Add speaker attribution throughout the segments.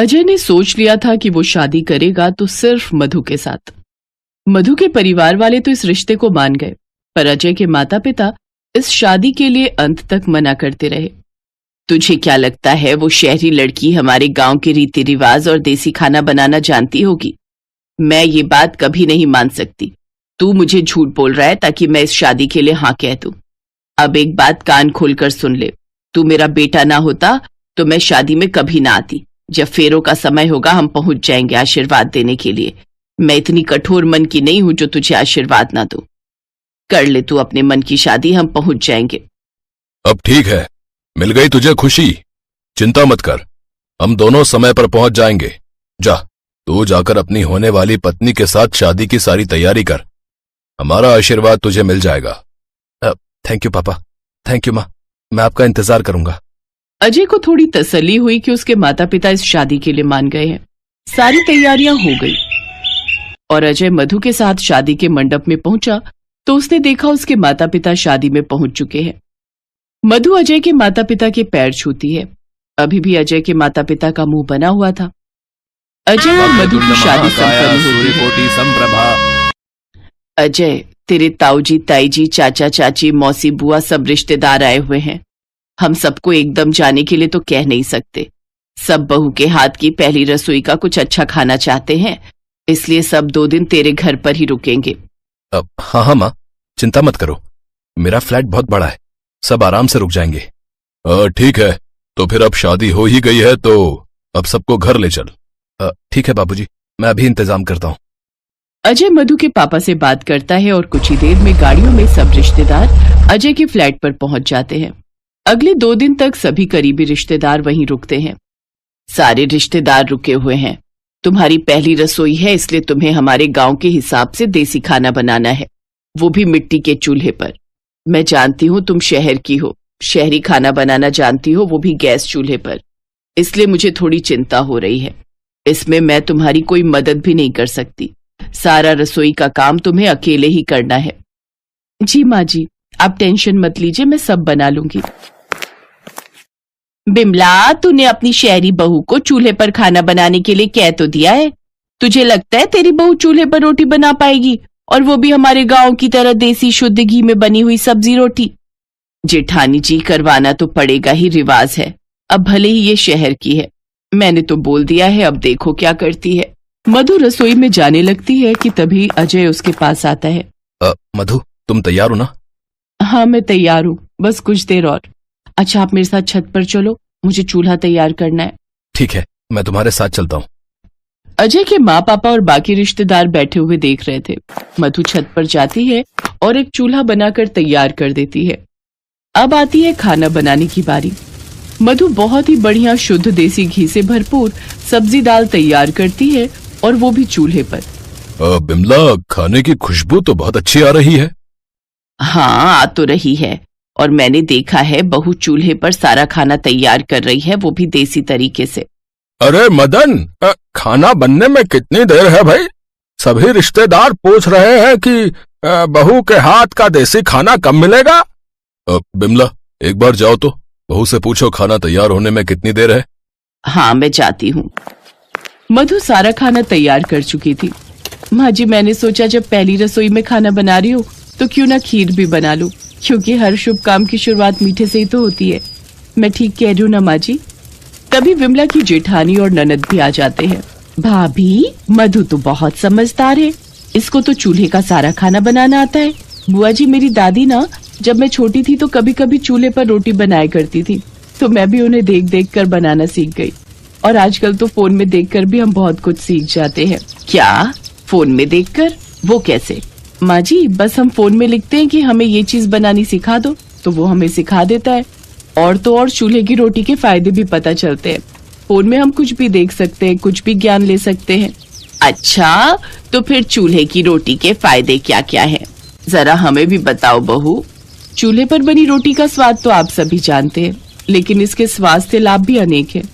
Speaker 1: अजय ने सोच लिया था कि वो शादी करेगा तो सिर्फ मधु के साथ। मधु के परिवार वाले तो इस रिश्ते को मान गए, पर अजय के माता पिता इस शादी के लिए अंत तक मना करते रहे। तुझे क्या लगता है वो शहरी लड़की हमारे गांव के रीति रिवाज और देसी खाना बनाना जानती होगी? मैं ये बात कभी नहीं मान सकती। तू मुझे झूठ बोल रहा है ताकि मैं इस शादी के लिए हाँ कह दूं। अब एक बात कान खोलकर सुन ले, तू मेरा बेटा ना होता तो मैं शादी में कभी ना आती। जब फेरों का समय होगा हम पहुंच जाएंगे आशीर्वाद देने के लिए। मैं इतनी कठोर मन की नहीं हूं जो तुझे आशीर्वाद ना दूं। कर ले तू अपने मन की शादी, हम पहुंच जाएंगे।
Speaker 2: अब ठीक है, मिल गई तुझे खुशी, चिंता मत कर, हम दोनों समय पर पहुंच जाएंगे। जा, तू जाकर अपनी होने वाली पत्नी के साथ शादी की सारी तैयारी कर, हमारा आशीर्वाद तुझे मिल जाएगा।
Speaker 3: थैंक यू पापा, थैंक यू माँ, मैं आपका इंतजार करूंगा।
Speaker 1: अजय को थोड़ी तसल्ली हुई कि उसके माता पिता इस शादी के लिए मान गए हैं। सारी तैयारियां हो गई और अजय मधु के साथ शादी के मंडप में पहुंचा तो उसने देखा उसके माता पिता शादी में पहुंच चुके हैं। मधु अजय के माता पिता के पैर छूती है। अभी भी अजय के माता पिता का मुंह बना हुआ था। अजय और मधु की शादी संपन्न होती है। अजय, तेरे ताऊजी, ताईजी, चाचा, चाची, मौसी, बुआ सब रिश्तेदार आए हुए हैं। हम सबको एकदम जाने के लिए तो कह नहीं सकते। सब बहू के हाथ की पहली रसोई का कुछ अच्छा खाना चाहते हैं, इसलिए सब 2 दिन तेरे घर पर ही रुकेंगे।
Speaker 3: हाँ माँ, चिंता मत करो, मेरा फ्लैट बहुत बड़ा है, सब आराम से रुक जाएंगे।
Speaker 2: ठीक है, तो फिर अब शादी हो ही गई है तो अब सबको घर ले चल।
Speaker 3: ठीक है बाबूजी, मैं अभी इंतजाम करता हूँ।
Speaker 1: अजय मधु के पापा से बात करता है और कुछ ही देर में गाड़ियों में सब रिश्तेदार अजय के फ्लैट पर पहुंच जाते हैं। अगले 2 दिन तक सभी करीबी रिश्तेदार वहीं रुकते हैं। सारे रिश्तेदार रुके हुए हैं। तुम्हारी पहली रसोई है, इसलिए तुम्हें हमारे गांव के हिसाब से देसी खाना बनाना है, वो भी मिट्टी के चूल्हे पर। मैं जानती हूँ तुम शहर की हो, शहरी खाना बनाना जानती हो, वो भी गैस चूल्हे पर, इसलिए मुझे थोड़ी चिंता हो रही है। इसमें मैं तुम्हारी कोई मदद भी नहीं कर सकती। सारा रसोई का काम तुम्हें अकेले ही करना है। जी माँ जी, आप टेंशन मत लीजिए, मैं सब बना लूंगी। बिमला, तूने अपनी शहरी बहू को चूल्हे पर खाना बनाने के लिए कह तो दिया है। तुझे लगता है तेरी बहू चूल्हे पर रोटी बना पाएगी, और वो भी हमारे गांव की तरह देसी शुद्ध घी में बनी हुई सब्जी रोटी? जेठानी जी, करवाना तो पड़ेगा ही, रिवाज है। अब भले ही ये शहर की है, मैंने तो बोल दिया है, अब देखो क्या करती है। मधु रसोई में जाने लगती है कि तभी अजय उसके पास आता है।
Speaker 3: मधु, तुम तैयार हो ना?
Speaker 1: हाँ मैं तैयार हूँ, बस कुछ देर और। अच्छा आप मेरे साथ छत पर चलो, मुझे चूल्हा तैयार करना है।
Speaker 3: ठीक है, मैं तुम्हारे साथ चलता हूँ।
Speaker 1: अजय के माँ पापा और बाकी रिश्तेदार बैठे हुए देख रहे थे। मधु छत पर जाती है और एक चूल्हा बनाकर तैयार कर देती है। अब आती है खाना बनाने की बारी। मधु बहुत ही बढ़िया शुद्ध देसी घी से भरपूर सब्जी दाल तैयार करती है, और वो भी चूल्हे पर।
Speaker 2: बिमला, खाने की खुशबू तो बहुत अच्छी आ रही है।
Speaker 1: हाँ आ तो रही है, और मैंने देखा है बहू चूल्हे पर सारा खाना तैयार कर रही है, वो भी देसी तरीके से।
Speaker 4: अरे मदन, खाना बनने में कितनी देर है भाई? सभी रिश्तेदार पूछ रहे हैं कि बहू के हाथ का देसी खाना कब मिलेगा?
Speaker 2: बिमला, एक बार जाओ तो बहू से पूछो खाना तैयार होने में कितनी देर है।
Speaker 1: हाँ मैं जाती हूँ। मधु सारा खाना तैयार कर चुकी थी। माँ जी, मैंने सोचा जब पहली रसोई में खाना बना रही हूँ तो क्यों ना खीर भी बना लूं, क्योंकि हर शुभ काम की शुरुआत मीठे से ही तो होती है। मैं ठीक कह रही हूँ ना माँ जी? तभी विमला की जेठानी और ननद भी आ जाते हैं। भाभी, मधु तो बहुत समझदार है, इसको तो चूल्हे का सारा खाना बनाना आता है। बुआ जी, मेरी दादी ना जब मैं छोटी थी तो कभी कभी चूल्हे पर रोटी बनाया करती थी, तो मैं भी उन्हें देख देख कर बनाना सीख गई। और आजकल तो फोन में देखकर भी हम बहुत कुछ सीख जाते हैं। क्या? फोन में देखकर? वो कैसे? माँ जी, बस हम फोन में लिखते हैं कि हमें ये चीज बनानी सिखा दो, तो वो हमें सिखा देता है। और तो और चूल्हे की रोटी के फायदे भी पता चलते हैं। फोन में हम कुछ भी देख सकते हैं, कुछ भी ज्ञान ले सकते हैं। अच्छा, तो फिर चूल्हे की रोटी के फायदे क्या क्या हैं? जरा हमें भी बताओ बहू। चूल्हे पर बनी रोटी का स्वाद तो आप सभी जानते हैं, लेकिन इसके स्वास्थ्य लाभ भी अनेक हैं।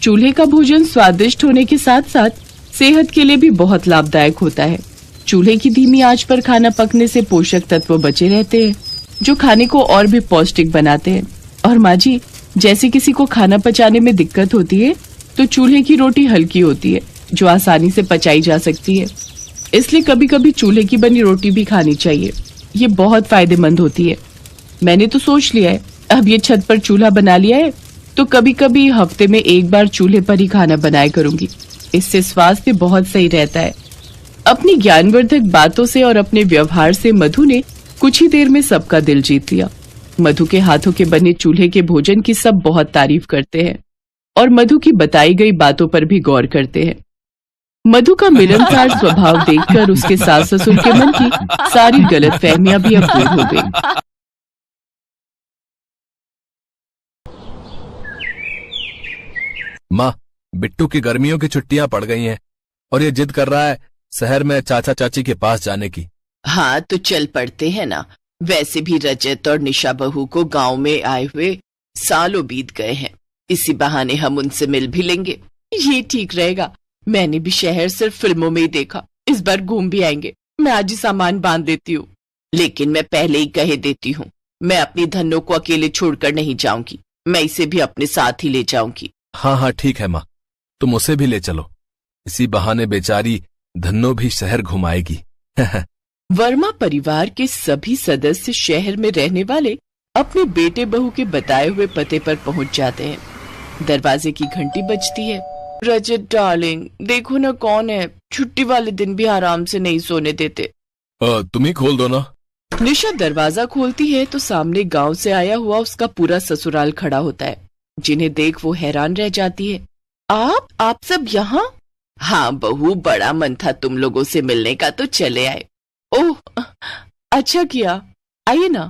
Speaker 1: चूल्हे का भोजन स्वादिष्ट होने के साथ साथ सेहत के लिए भी बहुत लाभदायक होता है। चूल्हे की धीमी आंच पर खाना पकने से पोषक तत्व बचे रहते हैं, जो खाने को और भी पौष्टिक बनाते हैं। और माँ जी, जैसे किसी को खाना पचाने में दिक्कत होती है तो चूल्हे की रोटी हल्की होती है, जो आसानी से पचाई जा सकती है। इसलिए कभी कभी चूल्हे की बनी रोटी भी खानी चाहिए। ये बहुत फायदेमंद होती है। मैंने तो सोच लिया है, अब ये छत पर चूल्हा बना लिया है तो कभी कभी हफ्ते में एक बार चूल्हे पर ही खाना बनाया करूंगी। इससे स्वास्थ्य बहुत सही रहता है। अपनी ज्ञानवर्धक बातों से और अपने व्यवहार से मधु ने कुछ ही देर में सबका दिल जीत लिया। मधु के हाथों के बने चूल्हे के भोजन की सब बहुत तारीफ करते हैं और मधु की बताई गई बातों पर भी गौर करते हैं। मधु का मिलनसार स्वभाव देखकर उसके सास ससुर के मन की सारी गलतफहमियां भी अब दूर हो गई।
Speaker 3: माँ, बिट्टू की गर्मियों की छुट्टियां पड़ गई हैं और ये जिद कर रहा है शहर में चाचा चाची के पास जाने की।
Speaker 1: हाँ तो चल पड़ते हैं ना। वैसे भी रजत और निशा बहू को गांव में आए हुए सालों बीत गए हैं। इसी बहाने हम उनसे मिल भी लेंगे। ये ठीक रहेगा। मैंने भी शहर सिर्फ फिल्मों में ही देखा। इस बार घूम भी आएंगे। मैं आज ही सामान बांध देती हूँ। लेकिन मैं पहले ही कह देती हूँ, मैं अपनी धन्नो को अकेले छोड़कर नहीं जाऊंगी। मैं इसे भी अपने साथ ही ले जाऊंगी।
Speaker 3: हाँ ठीक है माँ, तुम उसे भी ले चलो। इसी बहाने बेचारी धन्नो भी शहर घुमाएगी।
Speaker 1: वर्मा परिवार के सभी सदस्य शहर में रहने वाले अपने बेटे बहू के बताए हुए पते पर पहुंच जाते हैं। दरवाजे की घंटी बजती है। रजत डार्लिंग, देखो ना कौन है। छुट्टी वाले दिन भी आराम से नहीं सोने देते।
Speaker 2: तुम ही खोल दो ना।
Speaker 1: निशा दरवाजा खोलती है तो सामने गांव से आया हुआ उसका पूरा ससुराल खड़ा होता है, जिन्हें देख वो हैरान रह जाती है। आप सब यहाँ? हाँ बहू, बड़ा मन था तुम लोगों से मिलने का तो चले आए। ओह, अच्छा किया, आइए ना।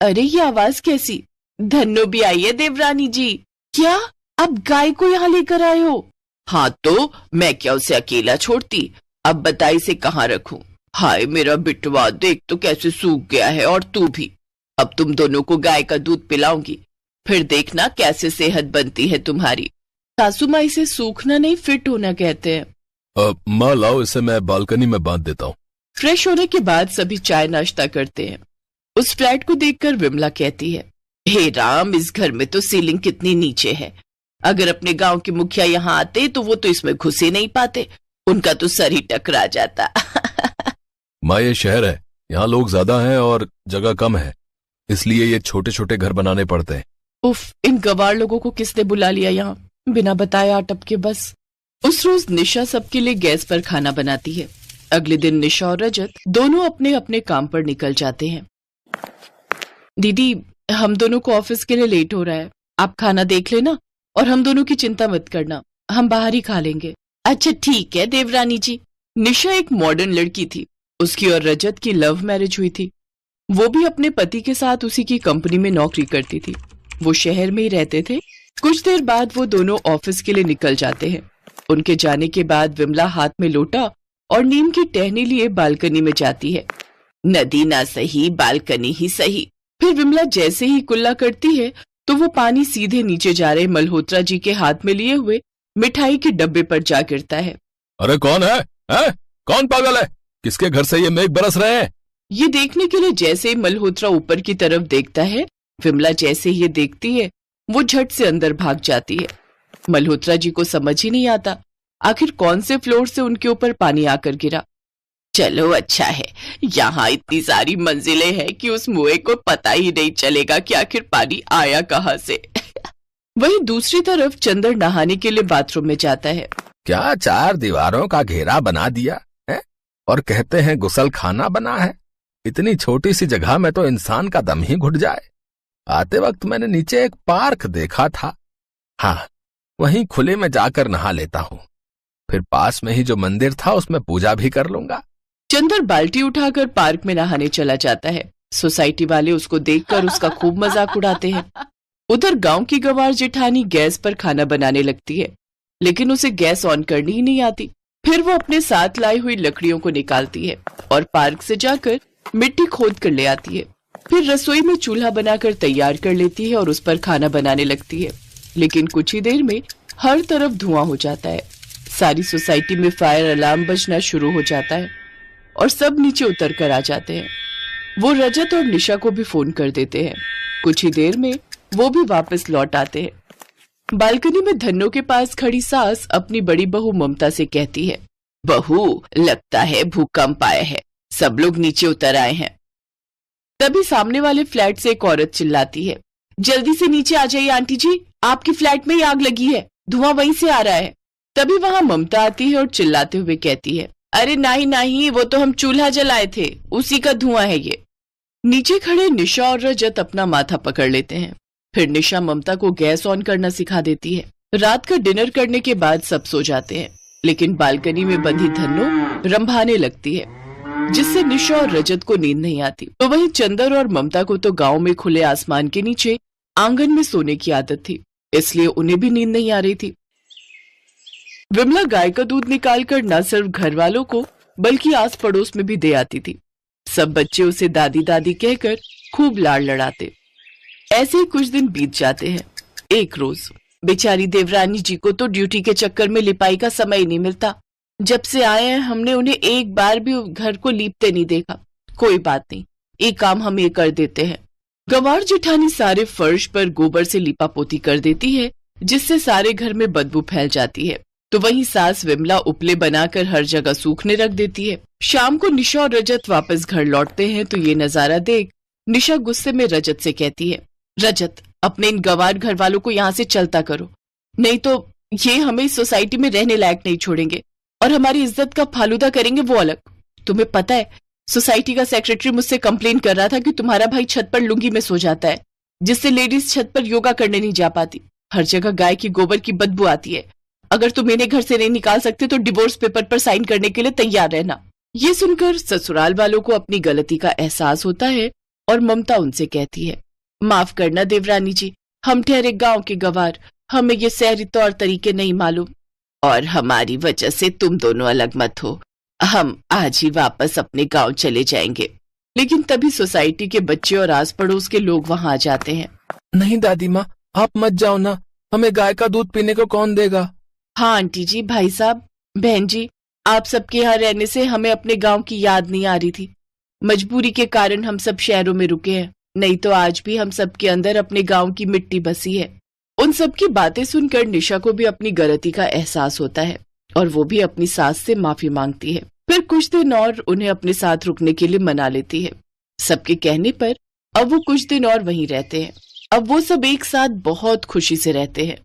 Speaker 1: अरे ये आवाज कैसी? धन्नो भी आई है देवरानी जी। क्या अब गाय को यहाँ लेकर आए हो? हाँ तो मैं क्या उसे अकेला छोड़ती। अब बताई से कहाँ रखूं। हाय मेरा बिटवा, देख तो कैसे सूख गया है। और तू भी। अब तुम दोनों को गाय का दूध पिलाऊंगी, फिर देखना कैसे सेहत बनती है तुम्हारी। सासू माँ इसे सूखना नहीं, फिट होना कहते हैं।
Speaker 2: माँ लाओ, इसे मैं बालकनी में बांध देता हूँ।
Speaker 1: फ्रेश होने के बाद सभी चाय नाश्ता करते हैं। उस फ्लैट को देखकर विमला कहती है, हे राम, इस घर में तो सीलिंग कितनी नीचे है। अगर अपने गांव के मुखिया यहाँ आते तो वो तो इसमें घुस ही नहीं पाते। उनका तो सर ही टकरा जाता।
Speaker 2: माँ ये शहर है, यहाँ लोग ज्यादा हैं और जगह कम है, इसलिए ये छोटे छोटे घर बनाने पड़ते हैं।
Speaker 1: उफ, इन गवार लोगों को किसने बुला लिया यहाँ, बिना बताए अटप के बस। उस रोज निशा सबके लिए गैस पर खाना बनाती है। अगले दिन निशा और रजत दोनों अपने अपने काम पर निकल जाते हैं। दीदी, हम दोनों को ऑफिस के लिए लेट हो रहा है। आप खाना देख लेना और हम दोनों की चिंता मत करना, हम बाहर ही खा लेंगे। अच्छा ठीक है देवरानी जी। निशा एक मॉडर्न लड़की थी। उसकी और रजत की लव मैरिज हुई थी। वो भी अपने पति के साथ उसी की कंपनी में नौकरी करती थी। वो शहर में ही रहते थे। कुछ देर बाद वो दोनों ऑफिस के लिए निकल जाते हैं। उनके जाने के बाद विमला हाथ में लोटा और नीम की टहनी लिए बालकनी में जाती है। नदी ना सही, बालकनी ही सही। फिर विमला जैसे ही कुल्ला करती है तो वो पानी सीधे नीचे जा रहे मल्होत्रा जी के हाथ में लिए हुए मिठाई के डब्बे पर जा गिरता है।
Speaker 2: अरे कौन है? कौन पागल है? किसके घर से ये मेघ बरस रहे हैं?
Speaker 1: ये देखने के लिए जैसे ही मल्होत्रा ऊपर की तरफ देखता है, विमला जैसे ही ये देखती है वो झट से अंदर भाग जाती है। मल्होत्रा जी को समझ ही नहीं आता आखिर कौन से फ्लोर से उनके ऊपर पानी आकर गिरा। चलो अच्छा है, यहाँ इतनी सारी मंजिलें हैं कि उस मुए को पता ही नहीं चलेगा कि आखिर पानी आया कहाँ से। वहीं दूसरी तरफ चंदर नहाने के लिए बाथरूम में जाता है।
Speaker 4: क्या 4 दीवारों का घेरा बना दिया है और कहते हैं गुसल खाना बना है। इतनी छोटी सी जगह में तो इंसान का दम ही घुट जाए। आते वक्त मैंने नीचे एक पार्क देखा था। हाँ, वहीं खुले में जाकर नहा लेता हूँ। फिर पास में ही जो मंदिर था उसमें पूजा भी कर लूंगा।
Speaker 1: चंदर बाल्टी उठाकर पार्क में नहाने चला जाता है। सोसाइटी वाले उसको देखकर उसका खूब मजाक उड़ाते हैं। उधर गांव की गवार जेठानी गैस पर खाना बनाने लगती है, लेकिन उसे गैस ऑन करनी ही नहीं आती। फिर वो अपने साथ लाई हुई लकड़ियों को निकालती है और पार्क से जाकर मिट्टी खोद कर ले आती है। फिर रसोई में चूल्हा बनाकर तैयार कर लेती है और उस पर खाना बनाने लगती है। लेकिन कुछ ही देर में हर तरफ धुआं हो जाता है। सारी सोसाइटी में फायर अलार्म बजना शुरू हो जाता है और सब नीचे उतर कर आ जाते हैं। वो रजत और निशा को भी फोन कर देते हैं। कुछ ही देर में वो भी वापस लौट आते हैं। बालकनी में धन्नो के पास खड़ी सास अपनी बड़ी बहू ममता से कहती है, बहू लगता है भूकंप आया है, सब लोग नीचे उतर आए हैं। तभी सामने वाले फ्लैट से एक औरत चिल्लाती है, जल्दी से नीचे आ जाइए आंटी जी, आपकी फ्लैट में ही आग लगी है, धुआं वहीं से आ रहा है। तभी वहां ममता आती है और चिल्लाते हुए कहती है, अरे नहीं नहीं, वो तो हम चूल्हा जलाए थे, उसी का धुआं है ये। नीचे खड़े निशा और रजत अपना माथा पकड़ लेते हैं। फिर निशा ममता को गैस ऑन करना सिखा देती है। रात का डिनर करने के बाद सब सो जाते हैं, लेकिन बालकनी में बंधी धन्नो रंभाने लगती है, जिससे निशा और रजत को नींद नहीं आती। तो वहीं चंदर और ममता को तो गांव में खुले आसमान के नीचे आंगन में सोने की आदत थी, इसलिए उन्हें भी नींद नहीं आ रही थी। विमला गाय का दूध निकालकर न सिर्फ घर वालों को बल्कि आस पड़ोस में भी दे आती थी। सब बच्चे उसे दादी दादी कहकर खूब लाड़ लड़ाते। ऐसे ही कुछ दिन बीत जाते हैं। एक रोज बेचारी देवरानी जी को तो ड्यूटी के चक्कर में लिपाई का समय ही नहीं मिलता। जब से आए हैं हमने उन्हें एक बार भी घर को लीपते नहीं देखा। कोई बात नहीं, एक काम हम ये कर देते हैं। गंवार जेठानी सारे फर्श पर गोबर से लिपा पोती कर देती है, जिससे सारे घर में बदबू फैल जाती है। तो वहीं सास विमला उपले बनाकर हर जगह सूखने रख देती है। शाम को निशा और रजत वापस घर लौटते हैं तो ये नजारा देख निशा गुस्से में रजत से कहती है, रजत अपने इन गंवार घर वालों को यहाँ से चलता करो, नहीं तो ये हमें इस सोसाइटी में रहने लायक नहीं छोड़ेंगे और हमारी इज्जत का फालूदा करेंगे वो अलग। तुम्हें पता है सोसाइटी का सेक्रेटरी मुझसे कंप्लेन कर रहा था कि तुम्हारा भाई छत पर लुंगी में सो जाता है, जिससे लेडीज छत पर योगा करने नहीं जा पाती। हर जगह गाय की गोबर की बदबू आती है। अगर तुम इन्हें घर से नहीं निकाल सकते तो डिवोर्स पेपर पर साइन करने के लिए तैयार रहना। ये सुनकर ससुराल वालों को अपनी गलती का एहसास होता है और ममता उनसे कहती है, माफ करना देवरानी जी, हम ठहरे गांव के गंवार, हमें ये शहरी तौर तरीके नहीं मालूम और हमारी वजह से तुम दोनों अलग मत हो। हम आज ही वापस अपने गांव चले जाएंगे। लेकिन तभी सोसाइटी के बच्चे और आस पड़ोस के लोग वहां आ जाते हैं।
Speaker 3: नहीं दादी माँ, आप मत जाओ ना, हमें गाय का दूध पीने को कौन देगा।
Speaker 1: हाँ आंटी जी, भाई साहब, बहन जी, आप सबके यहाँ रहने से हमें अपने गांव की याद नहीं आ रही थी। मजबूरी के कारण हम सब शहरों में रुके हैं, नहीं तो आज भी हम सबके अंदर अपने गांव की मिट्टी बसी है। उन सब की बातें सुनकर निशा को भी अपनी गलती का एहसास होता है और वो भी अपनी सास से माफी मांगती है। फिर कुछ दिन और उन्हें अपने साथ रुकने के लिए मना लेती है। सबके कहने पर अब वो कुछ दिन और वहीं रहते हैं। अब वो सब एक साथ बहुत खुशी से रहते हैं।